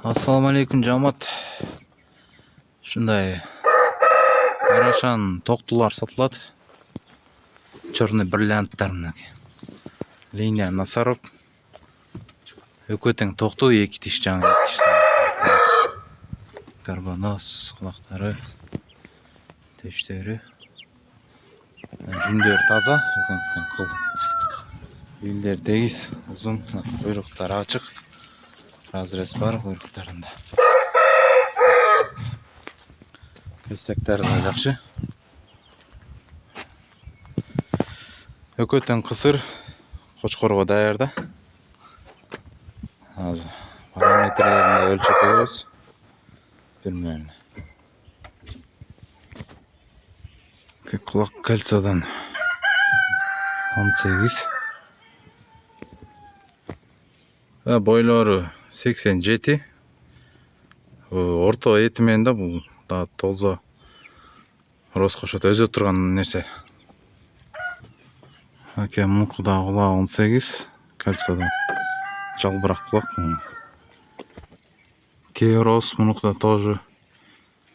Ассаламу алейкум жамат. Шундай арашан тоқтулар сатылат. Черный бриллианттар мынаки. Линия носорог. Өкөтең тоқту эки тиш жаңы тиш. Карбонос кулактары, тештери. Жүндер таза, кыл. Үйлер тегиз, узун, куйруктары ачык. Разрез бар куйруктарында. Кесектері да жакшы. Өкөтең кысыр, кочкорго даярда. Азыр параметрлерин өлчөп көрөбүз. Bilmem. Kulak kalçadan 18. Boyları 87. Orta etmende bu da tolza roskoşat özü oturgan nerse. Ake munkıda kulağı 18. Kalçadan жалбырақ kulak. Кейрос мұнықта тоже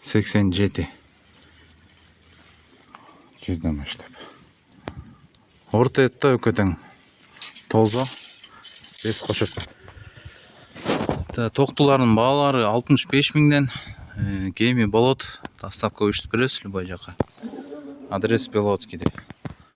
87. Жерден аштап. Орта етті өкөтең толза 5 қошет. Тоқтулардың бағалары 65 миңден кеми болот. Доставка өштіп білес любой жаққа. Адрес Беловодскийде.